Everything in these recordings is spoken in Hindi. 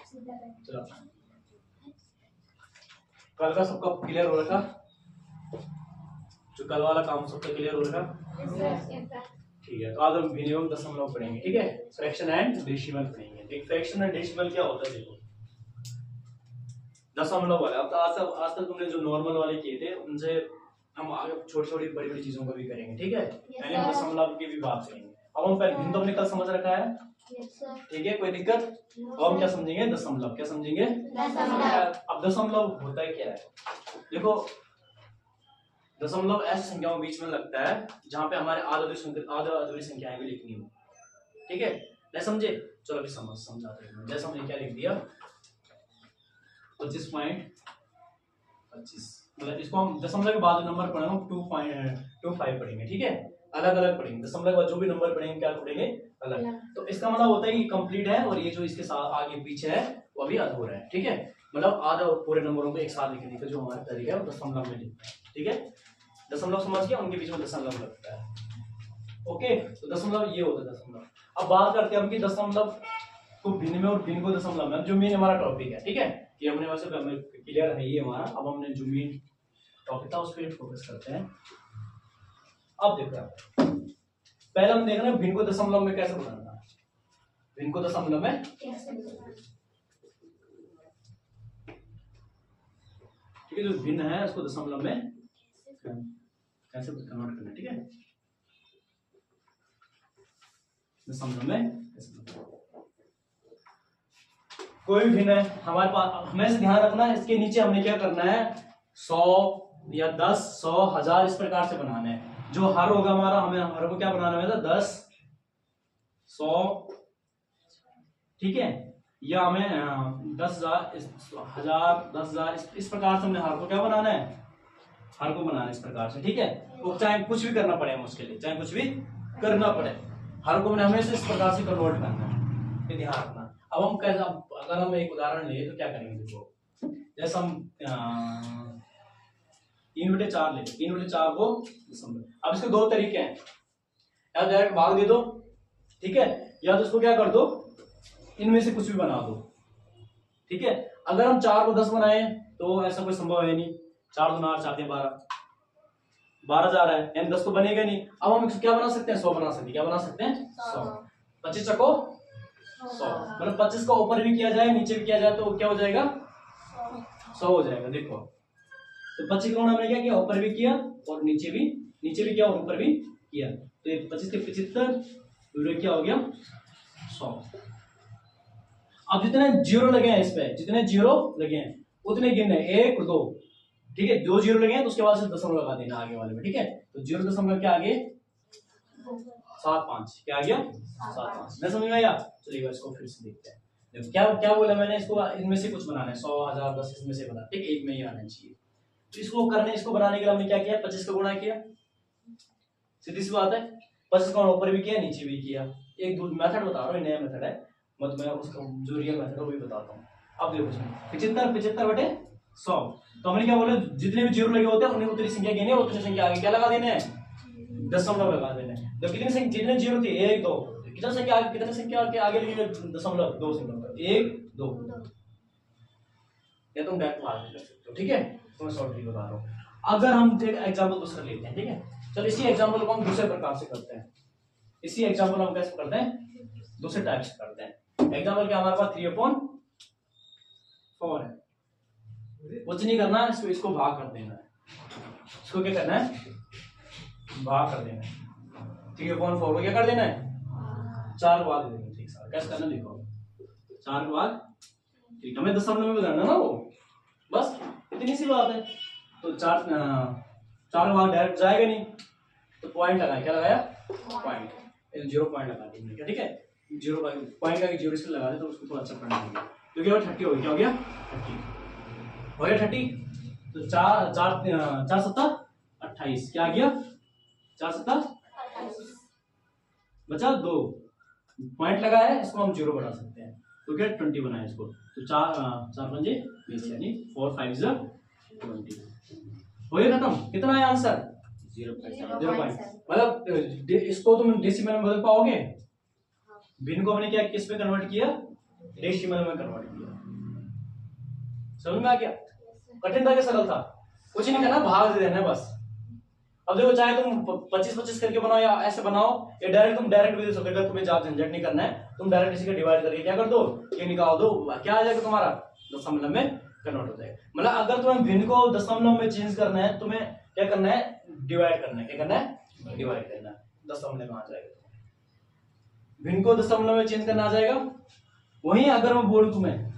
चलो कल का सबका क्लियर हो रखा, जो कल वाला काम सबका क्लियर हो रखा? ठीक है, तो आज हम विनिमय दशमलव पढ़ेंगे। ठीक है, फ्रैक्शन एंड डेसिमल पढ़ेंगे। देख फ्रैक्शन एंड डेसिमल क्या होता है, देखो दशमलव वाला। अब आज तक तुमने जो नॉर्मल वाले किए थे उनसे हम आगे छोटी छोटी बड़ी बड़ी चीजों को भी करेंगे। ठीक है, पहले हम दशमलव की भी बात करेंगे। अब हम पहले भिन्न तो हमने कल समझ रखा है, ठीक है, कोई दिक्कत? अब हम क्या समझेंगे? दशमलव। क्या समझेंगे? अब दशमलव होता है क्या है, देखो दशमलव ऐसी संख्याओं के बीच में लगता है जहां पे हमारे आधा अधूरी संख्याएं भी लिखनी हो। ठीक है, नहीं समझे? चलो अभी समझाते हैं। जैसे हमने क्या लिख दिया 25.25, मतलब इसको हम दशमलव के बाद नंबर पढ़ेंगे 2.25 पढ़ेंगे। ठीक है, अलग अलग पढ़ेंगे। दशमलव के बाद जो भी नंबर पढ़ेंगे क्या पढ़ेंगे? अलग। तो इसका मतलब होता है कि कंप्लीट है और ये जो इसके साथ आगे पीछे है वो अभी अधूरा है। ठीक है, मतलब आधा और पूरे नंबरों को एक साथ लिखने का जो हमारा तरीका है वो दशमलव में लिखता है। ठीक है, दशमलव समझ गया, उनके बीच में दशमलव लगता है। ओके, तो दशमलव ये होता है दशमलव। अब बात करते हैं हम कि दशमलव को भिन्न में और भिन्न को दशमलव में, जो मेन हमारा टॉपिक है। ठीक है, ये हमने वैसे क्लियर है ये हमारा। अब हमने जो मेन टॉपिक था उस पर फोकस करते हैं। अब देखो पहले हम देख रहे हैं भिन्न को दशमलव में कैसे बनाना है। भिन्न को दशमलव में ठीक है, जो भिन्न है उसको दशमलव में कैसे कन्वर्ट करना है। ठीक है, दशमलव में कोई भी भिन्न है हमारे पास, हमें से ध्यान रखना है इसके नीचे हमने क्या करना है 100 या 10, 100, 1000 इस प्रकार से बनाना है। जो हर होगा हमारा, हमें हर को क्या बनाना है 10, 100, ठीक है, या हमें 10,000, 1000, 10,000 इस प्रकार से हमने हर को क्या बनाना है, हर को बनाना है इस प्रकार से। ठीक है, तो चाहे कुछ भी करना पड़े उसके लिए, चाहे कुछ भी करना पड़े, हर को हमेशा इस प्रकार से कन्वर्ट करना है, ध्यान रखना। अब हम कैसे, अगर हम एक उदाहरण ले तो क्या करेंगे, देखो जैसे हम 3/4 लेते, 3/4 को दशमलव। अब इसके दो तरीके हैं, या डायरेक्ट भाग दे दो, ठीक है, या तो इसको क्या कर दो, इनमें से कुछ भी बना दो। ठीक है, अगर हम 4 को 10 बनाए तो ऐसा कोई संभव है नहीं, 4 दूना 8, 4 12, 12 जा रहा है, यानी 10 तो बनेगा नहीं। अब हम क्या बना सकते हैं, 100 बना सकते हैं। क्या बना सकते हैं? 100। 25 चको 100, मतलब 25 को ऊपर भी किया जाए नीचे भी किया जाए तो क्या हो जाएगा, 100 हो जाएगा। देखो तो 25 को हमने क्या किया, ऊपर भी किया और नीचे भी किया और ऊपर भी किया, तो 25 के 75 क्या हो गया 100। अब जितने जीरो लगे हैं, इस पे जितने जीरो लगे हैं उतने गिनने, 1, 2, ठीक है, 2 जीरो लगे हैं तो उसके बाद से दशमलव लगा देना आगे वाले में। ठीक है, तो 0 क्या आगे 7.5, क्या आ गया 7.5। मैं समझ में आया? चलिए इसको फिर से देखते हैं। देखो क्या क्या बोला मैंने, इसको इनमें से कुछ बनाना है, 100, 1000, 10 इसमें से बना, ठीक, एक में ही आना चाहिए। तो इसको बनाने के लिए हमने क्या किया, 25 का गुणा किया, सीधी सी बात है। 25 का ऊपर भी किया नीचे भी किया। एक मेथड बता रहा हूँ, नया मेथड है, मतलब मैं उसका जो रियल मेथड है वो भी बताता हूँ। अब देखो 75/100, तो हमने क्या बोला, जितने भी जीरो लगे होते हैं उन्हें उतनी संख्या गिनी, उतनी संख्या आगे क्या लगा देना है, दशमलव लगा देना है। तो कितनी संख्या, जितने जीरो थे 1, 2, कितनी संख्या आगे लगी दशमलव, 2 दशमलव 1, 2, या तुम डायरेक्ट भाग कर सकते हो। ठीक है, तो मैं शॉर्ट ट्रिक बता रहा हूँ। अगर हम एग्जांपल दूसरा लेते हैं, ठीक है, चलो इसी एग्जांपल को हम दूसरे प्रकार से करते हैं। इसी एग्जांपल हम कैसे करते हैं, दूसरे टाइप से करते हैं। एग्जांपल क्या हमारे पास 3/4 है, कुछ नहीं करना है, इसको भाग कर देना है। इसको क्या करना है, भाग कर देना है। 3/4 को क्या कर देना है, 4 भाग दे देंगे। ठीक है, कैसे करना देखो, 4 भाग, ठीक है, हमें दशमलव में बदलना ना वो, बस इतनी सी बात है। तो 4 भाग डायरेक्ट जाएगा नहीं, तो पॉइंट लगाया, क्या लगाया, पॉइंट, 0 पॉइंट लगा देंगे। ठीक है, 0 पॉइंट का 0 से लगा दे तो उसको थोड़ा अच्छा पढ़ना होगा, क्योंकि वो 30 हो गया, क्या हो गया 30 हो गया 30। तो 4 7 28, क्या आ गया 4 7 28, बचा 2 पॉइंट लगाया है, इसको हम 0 बना सकते हैं, तो क्या 20 बनाया इसको। तो 4 5 20, यानी 4 5 20 हो गया खत्म। कितना है आंसर, 0.7। मतलब इसको तुम डेसिमल में बदल पाओगे। भिन्न को हमने क्या किस में कन्वर्ट किया, डेसिमल में कन्वर्ट किया। समझ में आ गया? कठिन था कि सरल था? कुछ नहीं करना, भाग दे देना है बस। अब देखो, चाहे तुम 25-25 करके बनाओ या ऐसे बनाओ, या डायरेक्ट तुम डायरेक्ट भी दे सकते हो। तुम्हें ज्यादा झंझट नहीं करना है, तुम डायरेक्ट इसी का डिवाइड करके क्या कर दो, ये निकाल दो, क्या आ जाएगा तुम्हारा, दशमलव में कन्वर्ट हो जाएगा। मतलब अगर तुम्हें भिन्न को दशमलव में चेंज करना है, तुम्हें क्या करना है, डिवाइड करना है। क्या करना है? डिवाइड करना है, दशमलव में आ जाएगा। भिन्न को दशमलव में चेंज करना आ जाएगा। वहीं अगर मैं बोलूं तुम्हें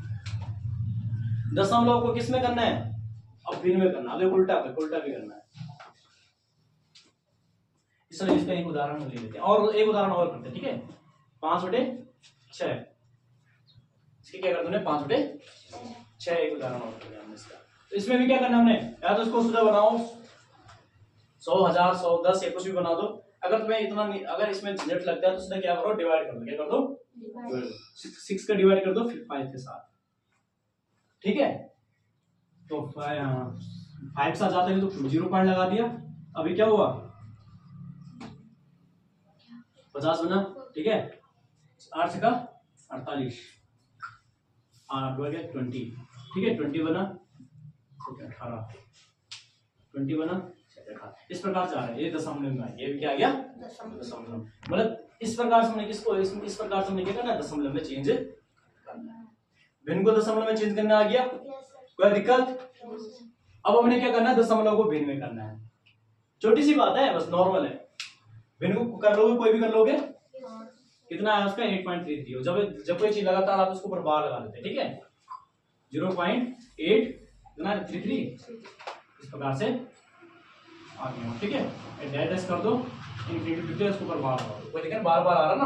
दशमलव को किस में करना है, अब भिन्न में करना, अब उल्टा भी करना है। इसलिए इसका एक उदाहरण ले लेते हैं, और एक उदाहरण और करते हैं, ठीक है। 5/6, इसके क्या करते हैं, 5/6 एक उदाहरण और करते हैं हमने इसका। तो इसमें भी क्या करना हमने, या तो इसको सीधा बनाओ 100, 1000, 100, 10 या कुछ भी बना दो। अगर तुम्हें इतना अगर इसमें झंझट लगता है तो सीधा क्या करो, डिवाइड कर दो। क्या कर दो, 6 का डिवाइड कर दो, फिर 5 के साथ, ठीक है। तो 5 साथ जाते हैं तो 0 पॉइंट लगा दिया। अभी क्या हुआ, 50 बना, ठीक है। 8 का 48, 20, ठीक है। 20 बना, 18, 20 बना, 18। इस प्रकार से आ रहा है, ये दशमलव में, ये क्या आ गया, दशमलव। मतलब इस प्रकार से हमने किसको, इस प्रकार से हमने क्या करना है, दशमलव में चेंज करना है। भिन्न को दशमलव में चेंज करना आ गया, कोई दिक्कत? अब हमने क्या करना है, दशमलव को भिन्न में करना है। छोटी सी बात है, बस नॉर्मल है। भिन्न को कर लोगे, कोई भी कर लोगे। कितना है उसका, 8.33। जब कोई चीज लगातार आप उसके ऊपर बार लगा देते हैं, ठीक है। 0.833 इस प्रकार से आ गया, ठीक है। एडजस्ट कर दो, इनफिनिटी उसके ऊपर बार लगा दो, कोई दिक्कत, बार बार आ रहा ना,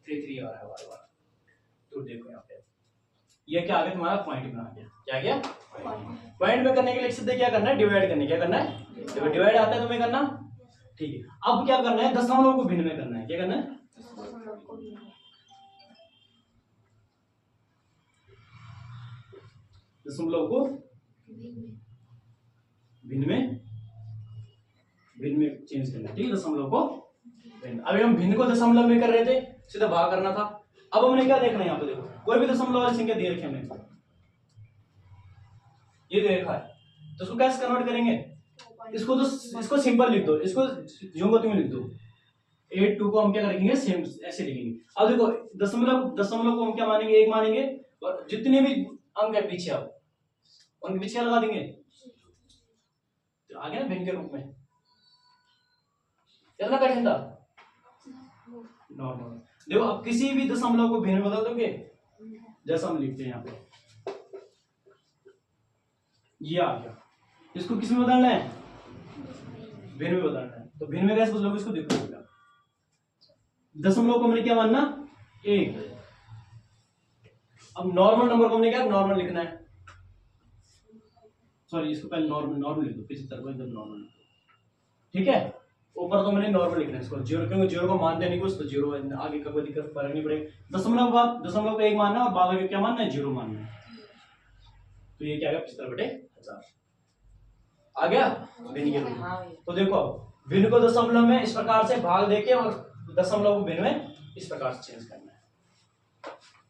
33 आ रहा है बार बार। तो देखो यहाँ पे ये क्या आ गया, तुम्हारा पॉइंट में आ गया। क्या आ गया, पॉइंट में करने के लिए सीधे क्या करना है, डिवाइड करने, क्या करना है, डिवाइड आता है तुम्हें करना, ठीक है। अब क्या करना है, दशमलव को भिन्न में करना है। क्या करना है, दशमलव को भिन्न में चेंज करना है, ठीक है। दशमलव को भिन्न, अभी हम भिन्न को दशमलव में कर रहे थे, सीधा भाग करना था। अब हमने क्या देखना है, यहाँ पे देखो, कोई भी दशमलव वाली संख्या दे रखी हमने, ये दे रखा है, तो इसको कैसे कन्वर्ट करेंगे, इसको सिंपल लिख दो, इसको यूं को लिख दो। 8 2 को हम क्या करेंगे, सेम ऐसे लिखेंगे। अब देखो, दशमलव को हम क्या मानेंगे, 1 मानेंगे, और जितने भी अंक है पीछे, अब उनके पीछे क्या लगा देंगे, तो आ गया ना भिन्न के रूप में। कितना कठिन था, नॉर्मल। देखो, अब किसी भी दशमलव को भिन्न बदल दोगे, जैसा हम लिखते हैं यहाँ पे, ये आ गया। इसको किस में बदलना है, भिन्न में बदलना है। तो भिन्न में कैसे बदलोगे, इसको देखो, दशमलव को हमने क्या मानना, 1। अब नॉर्मल नंबर को हमने क्या, नॉर्मल लिखना है, सॉरी, इसको पहले नॉर्मल लिख दो, 75 को एकदम नॉर्मल लिख दो, ठीक है। ऊपर तो मैंने नॉर्मल लिखना है इसको, 0, क्योंकि 0 को मानते नहीं कुछ, तो 0 आगे का कोई दिक्कत, फर्क नहीं पड़ेगा। दशमलव को 1 मानना है, और बाद में क्या मानना है, 0 मानना है। तो ये क्या आ गया, 75/1000 आ गया भिन्न के रूप में। तो देखो, भिन्न को दशमलव में इस प्रकार से भाग देके, और दशमलव को भिन्न में इस प्रकार से चेंज करना है।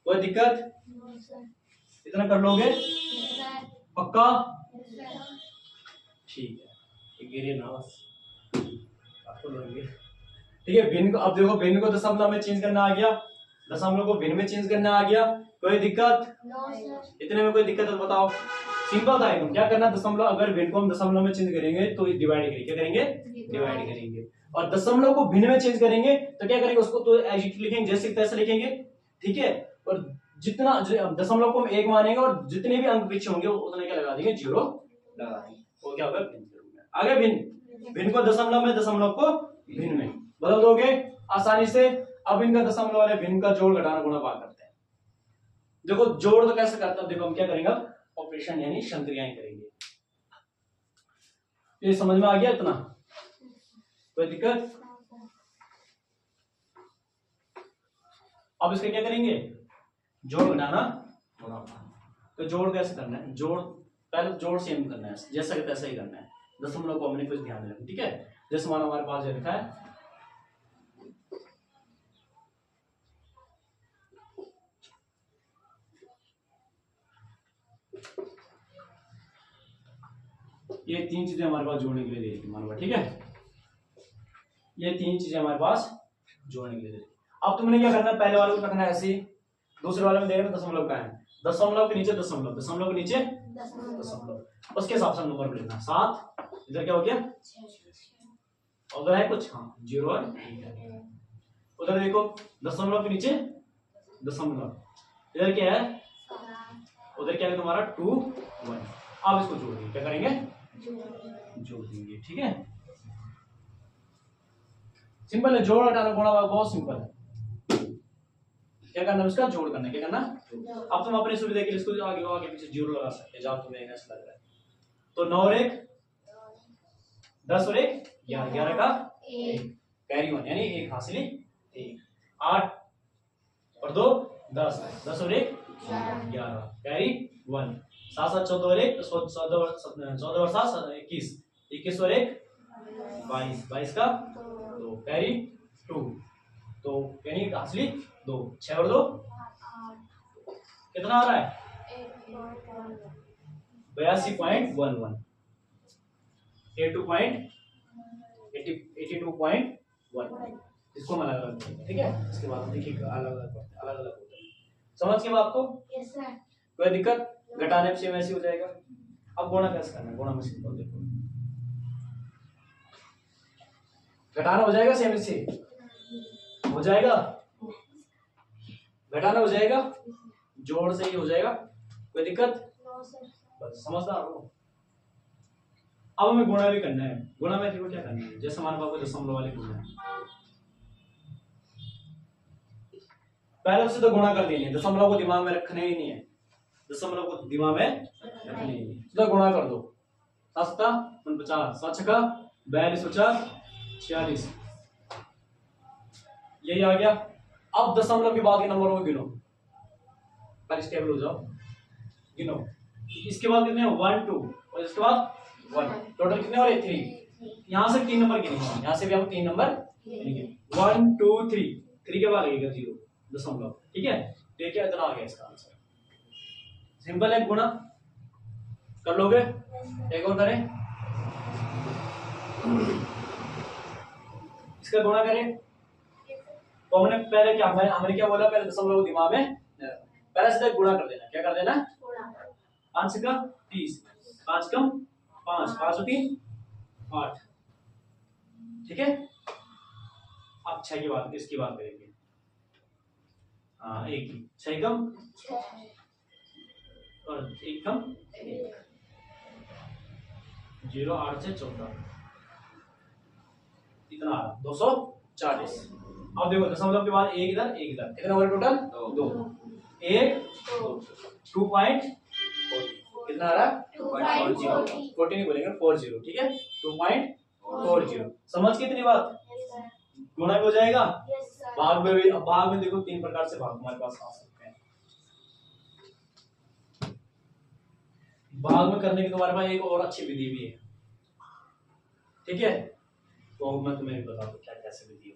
कोई दिक्कत, इतना कर लोगे, पक्का, ठीक है। गिरे ना बस, ठीक है। भिन्न को, अब देखो, भिन्न को दशमलव में चेंज करना आ गया, दशमलव को भिन्न में चेंज करना आ गया। कोई दिक्कत, इतने में कोई दिक्कत है तो बताओ, सिंपल था एकदम। क्या करना, दशमलव, अगर भिन्न को हम दशमलव में चेंज करेंगे तो डिवाइड करेंगे, क्या करेंगे, डिवाइड करेंगे। और दशमलव को भिन्न में चेंज करेंगे तो क्या करेंगे, उसको तो लिखेंगे जैसे तैसे लिखेंगे, ठीक है। और जितना दशमलव को हम 1 मानेंगे, और जितने भी अंक पीछे होंगे उतने क्या लगा देंगे, 0 लगा देंगे। वो क्या होगा, भिन्न। आगे भिन्न को दशमलव में, दशमलव को भिन्न में बदल दोगे आसानी से। अब इनका दशमलव वाले भिन्न का जोड़, घटाना, गुणा, भाग करते हैं। देखो, जोड़ तो कैसे करते हैं, देखो हम क्या करेंगे, ऑपरेशन यानी संक्रियाएं करेंगे। ये समझ में आ गया इतना, कोई दिक्कत? अब इसका क्या करेंगे, जोड़, घटाना, गुणा, भाग। तो जोड़ कैसे करना है, जोड़ पहले जोड़ सेम करना है, जैसा कि तैसा ही करना है। दशमलव को हमने कुछ ध्यान रखना, ठीक है। जैसे मानो हमारे पास ये लिखा है, ये तीन चीजें हमारे पास जोड़ने के लिए दे दी मान लो, ठीक है। ये तीन चीजें हमारे पास जोड़ने के लिए दे दी। अब तुमने क्या करना है, पहले वाले को रखना है ऐसे, दूसरे वाले में देखना दशमलव का है, दशमलव के नीचे दशमलव, दशमलव के नीचे दशमलव, उसके हिसाब से नंबर लिखना। 7 इधर क्या हो गया, उधर है कुछ, हाँ 0 और 1। उधर देखो दशमलव के नीचे दशमलव, इधर क्या है, उधर क्या है तुम्हारा 2 1। अब इसको जोड़ देंगे, क्या करेंगे, जोड़ देंगे, ठीक है। सिंपल है, जोड़ घटाना गुणा भाग बहुत सिंपल है। क्या करना है, उसका जोड़ करना है, क्या करना। अब तुम अपनी सुविधा के लिए इसको आगे आगे पीछे 0 लगा सकते हैं, जहां तुम्हें ऐसा लग रहा है। तो 9 और 1 10 और 1 11, 11 का 1 कैरी 1 यानी 1 हासिल 1। 8 और 2 10, 10 और 1 11 कैरी 1। 7 7 14 और 1 14 और 7 21, 21 और 1 22, 22 का 2 कैरी 2, तो यानी हासिल 2। 6 और 2 कितना आ रहा है, 82.11, 82.1। इसको हम अलग अलग, ठीक है। इसके बाद देखिए अलग अलग होता है। समझ के बात को, कोई दिक्कत, घटाने से वैसे हो जाएगा। अब गुणा कैसे करना है, गुणा में सिंपल देखो, घटाना हो जाएगा सेम से हो जाएगा, घटाना हो जाएगा, जोड़ से ही हो जाएगा, कोई दिक्कत, बस समझदार हो। अब हमें गुणा भी करना है। गुणा में देखो क्या करना है, जैसे हमारे पास दशमलव वाले गुणा है, पहले से तो गुणा कर लेंगे, दशमलव को दिमाग में रखने ही नहीं है, दशमलव को दिमाग में रखने ही नहीं, तो गुणा कर दो। 7 49, 7 6 42 और 4 46, यही आ गया। अब दशमलव के बाद के नंबरों को गिनो, पहले स्टेबल हो जाओ, गिनो। इसके बाद कितने 1 2 और इसके बाद 1, टोटल कितने हो रहे 3। यहां से 3 नंबर गिनेंगे, यहां से भी हम 3 नंबर गिनेंगे, 1 2 3, 3 के बाद लगेगा 0 दशमलव, ठीक है। देखिए इतना आ गया इसका आंसर, सिंपल है। गुणा कर लोगे, एक और करें, इसका गुणा करें। तो हमने पहले क्या, हमने क्या बोला, पहले दशमलव को दिमाग में, पहले सीधा गुणा कर देना, क्या कर देना, 5 का 30, 5 कम 5, 5 और 3 8, ठीक है। अब 6 की बात, इसकी बात करेंगे, हाँ 1 ही, 6 कम 6 और 1 कम 0, 8 से 14, इतना 240। अब देखो दशमलव के बाद 1 इधर 1 इधर, कितना हुआ टोटल 2, 1 2 पॉइंट कितना आ रहा, 2.40, 40 नहीं बोलेंगे 40, ठीक है 2.40। समझ के इतनी बात, गुणा भी हो जाएगा, भाग में भी। अब भाग में देखो 3 प्रकार से भाग हमारे पास आ सकते हैं। भाग में करने की तुम्हारे पास एक और अच्छी विधि भी है, ठीक है, तो मैं तुम्हें बता दूं क्या कैसे विधि है।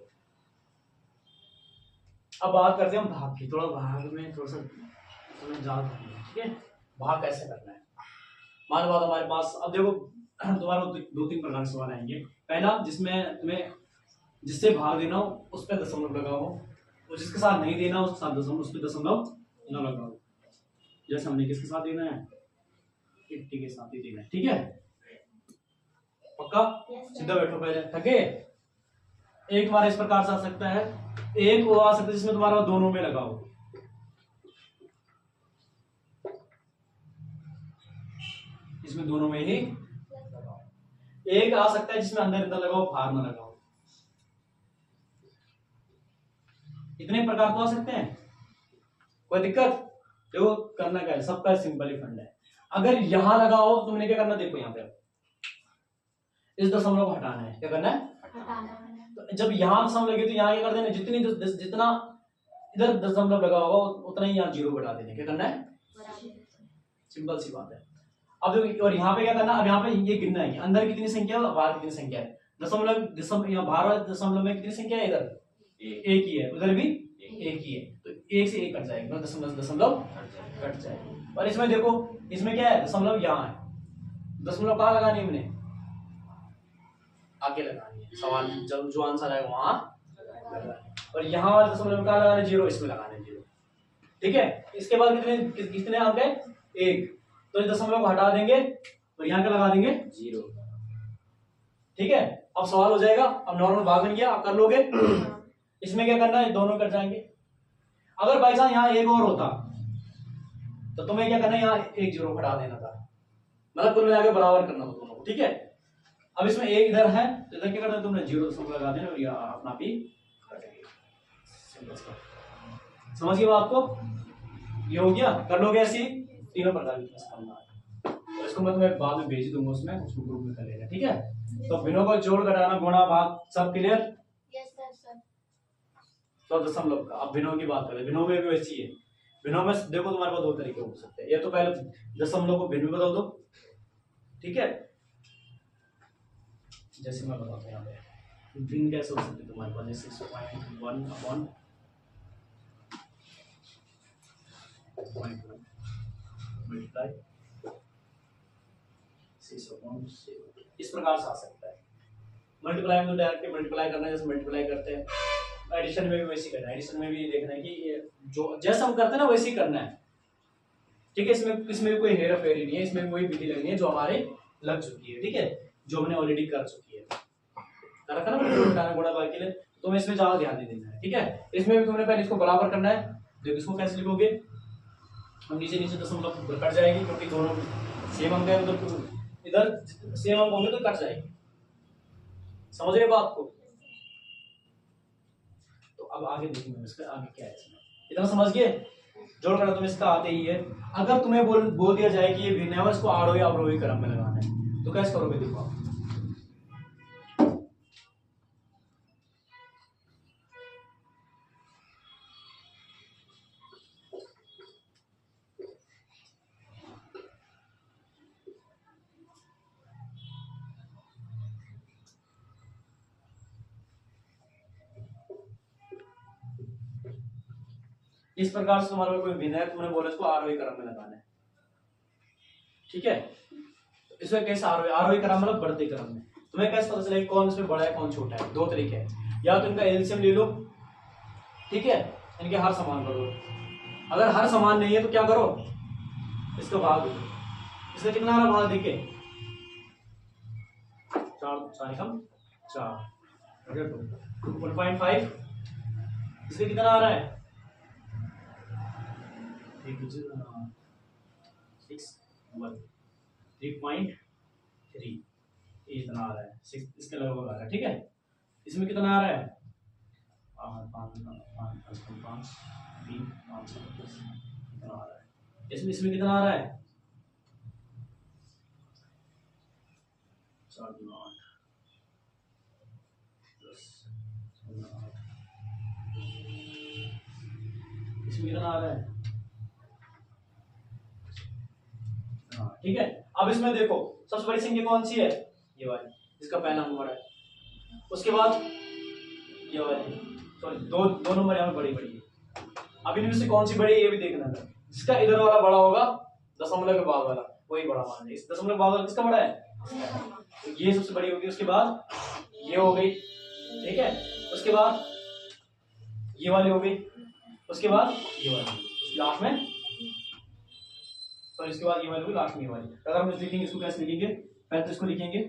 अब बात करते हैं हम भाग की, थोड़ा भाग में थोड़ा सा तुम्हें ज्यादा, ठीक है। भाग कैसे करना है, मान लो हमारे पास, अब देखो तुम्हारा 2-3 प्रकार के सवाल आएंगे। पहला, जिसमें तुम्हें जिससे भाग देना हो उस पर दशमलव लगाओ, और जिसके साथ नहीं देना उसके साथ दशमलव, उस पर दशमलव न लगाओ। जैसे हमने किसके साथ देना है, 80 के साथ ही देना है, ठीक है। पक्का, सीधा बैठो, पहले थके। एक तुम्हारा इस प्रकार से आ सकता है, एक वो आ सकता है जिसमें तुम्हारा दोनों में लगाओ, इसमें दोनों में ही लगाओ। एक आ सकता है जिसमें अंदर इधर लगाओ, बाहर में लगाओ। इतने प्रकार तो आ सकते हैं, कोई दिक्कत। देखो करना क्या है, सबका सिंपल ही फंड है। अगर यहां लगाओ तो तुमने क्या करना, देखो यहाँ पे इस दशमलव को हटाना है, क्या करना है, तो जब यहां दशमलव लगे तो यहाँ क्या कर देना, जितना इधर दशमलव लगा होगा उतना ही यहाँ 0 बढ़ा देना, क्या करना है, सिंपल सी बात है। अब देखो, और यहाँ पे क्या करना, अब यहाँ पे ये गिनना है, अंदर कितनी संख्या है, बाहर कितनी संख्या है। दशमलव यहाँ बाहर वाले दशमलव में कितनी संख्या है, इधर एक ही है, उधर भी एक ही है, तो 1 से 1 कट जाएगा, दशमलव कट जाएगा। और इसमें देखो, इसमें क्या है, दशमलव यहाँ है, दशमलव कहाँ लगानी है, हमने आगे लगानी है। सवाल जब जो आंसर आएगा वहां लगानी है। और यहाँ वाले दशमलव में कहाँ लगाना है, 0, इसमें लगाना है 0। ठीक है, इसके बाद कितने अंक है, 1, तो इस दशमलव को हटा देंगे और यहाँ क्या लगा देंगे, 0। ठीक है, अब सवाल हो जाएगा। अब नॉर्मल भाग बन गया, आप कर लोगे। इसमें क्या करना है, दोनों कट जाएंगे। अगर बाई चांस यहाँ एक और होता तो तुम्हें क्या करना है, यहाँ एक 0 हटा देना था, मतलब कुल मिलाकर बराबर करना था दोनों को। ठीक है, अब इसमें एक इधर है तो इधर क्या करना है, तुमने 0 दशमलव लगा देना और यह अपना भी समझ गए बात को। ये हो गया, कर लोगे ऐसी तीनों प्रकार की तो इसको मैं तुम्हें बाद में भेज दूंगा, उसमें उसको ग्रुप में कर लेना। ठीक है, तो भिन्नों को जोड़ घटाना गुणा भाग सब क्लियर। Yes sir. तो दशमलव का अब भिन्नों की बात करें, भिन्नों में भी वैसी है। भिन्नों में देखो तुम्हारे पास दो तरीके हो सकते हैं, या तो पहले दशमलव को भिन्न में बदल दो। ठीक है, जैसे मैं बताता हूँ यहाँ पे भिन्न कैसे हो सकते तुम्हारे पास, जैसे 6.1 अपॉन मल्टीप्लाई 6 अपॉन 0, इस प्रकार से आ सकता है। मल्टीप्लाई में तो डायरेक्ट मल्टीप्लाई करना है, जैसे मल्टीप्लाई करते हैं। एडिशन में भी वैसे करना है, एडिशन में भी देखना है कि ये जो जैसा हम करते हैं ना वैसे ही करना है। ठीक है, इसमें भी कोई हेरा फेरी नहीं है, इसमें भी वही विधि लगनी है जो हमारे लग चुकी है। ठीक है, जो हमने ऑलरेडी कर चुकी है, कर रखा ना गुणा भाग के लिए, तो तुम्हें इसमें ज्यादा ध्यान नहीं देना है। ठीक है, इसमें भी तुमने पहले इसको बराबर करना है। देखो इसको कैसे लिखोगे, हम नीचे नीचे दशमलव कट जाएगी क्योंकि दोनों सेम अंक है, उधर इधर सेम अंक होंगे तो कट जाएगी। समझ रहे बात को। तो अब आगे देखेंगे इसका आगे क्या है, इसमें इतना समझ गए। जोड़ करना तुम्हें इसका आते ही है। अगर तुम्हें बोल दिया जाए कि ये भिन्न है, इसको आरोही अवरोही क्रम में लगाना है, तो कैसे करोगे, देखो आप। इस प्रकार से तुम्हारे कोई भिन्न है, तुमने बोला इसको आरोही क्रम में लगाना है। ठीक है, तो इसमें कैसे आरोही क्रम मतलब बढ़ते क्रम में। तुम्हें कैसे पता चलेगा कौन इसमें बड़ा है कौन छोटा है, दो तरीके हैं। या तो इनका एलसीएम ले लो, ठीक है, इनके हर समान करो। अगर हर समान नहीं है तो क्या करो, इसका भाग दो। इसका कितना आ रहा भाग देखे, 4 1.5। इसका कितना आ रहा है, 3.3 इतना आ रहा है, 6 इसके लगभग आ रहा है। ठीक है, इसमें कितना आ रहा है, 5 इतना आ रहा है। इसमें कितना आ रहा है, 4 8 इसमें कितना आ रहा है। ठीक है, अब इसमें देखो सबसे बड़ी संख्या कौन सी है, ये वाली, इसका पहला नंबर है। उसके बाद ये वाली, सॉरी दो नंबर यहाँ पे बड़ी बड़ी है। अब इनमें से कौन सी बड़ी है ये भी देखना है। जिसका इधर वाला बड़ा होगा, दशमलव के बाद वाला वही बड़ा मान है। इस दशमलव के बाद वाला किसका बड़ा है, तो ये सबसे बड़ी होगी। उसके बाद ये हो गई, ठीक है, उसके बाद ये वाली हो गई, उसके बाद ये वाली, लास्ट में सॉरी इसके बाद ये वाली होगी, लास्ट में ये वाली। अगर हम लिखेंगे इसको कैसे लिखेंगे, पहले तो इसको लिखेंगे,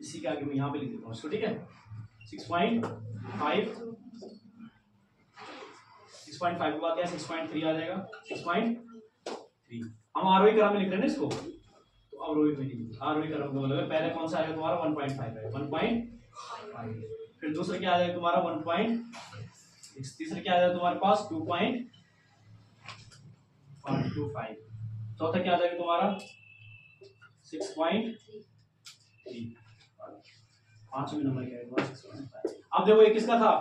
इसी के आगे मैं यहाँ पे लिख देता हूँ इसको। ठीक है, 6.5 के बाद क्या 6.3 आ जाएगा, 6.3। हम आरोही क्रम में लिख रहे हैं ना इसको, तो अवरोही में लिखेंगे। आरोही क्रम का मतलब पहले कौन सा आएगा तुम्हारा 1.5 है, 1.5, फिर दूसरा क्या आ जाएगा तुम्हारा 1.6, तीसरा क्या आ जाएगा तुम्हारे पास 2.25, चौथा क्या आ जाएगा तुम्हारा 6.3, पांचवें नंबर क्या है तुम्हारा 6.5। अब देखो ये किसका था,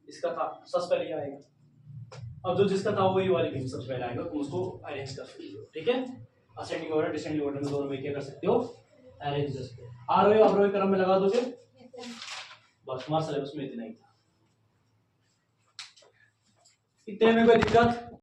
इसका था, सबसे पहले आएगा। अब जो जिसका था वही वाली कहीं सबसे पहले आएगा, तुम उसको अरेंज कर सकते हो। ठीक है, असेंडिंग ऑर्डर डिसेंडिंग ऑर्डर में दोनों में क्या कर सकते हो, अरेंज कर सकते हो। आरोही अवरोही क्रम में लगा दोगे, बस हमारे सिलेबस में इतना ही था। इतने में कोई दिक्कत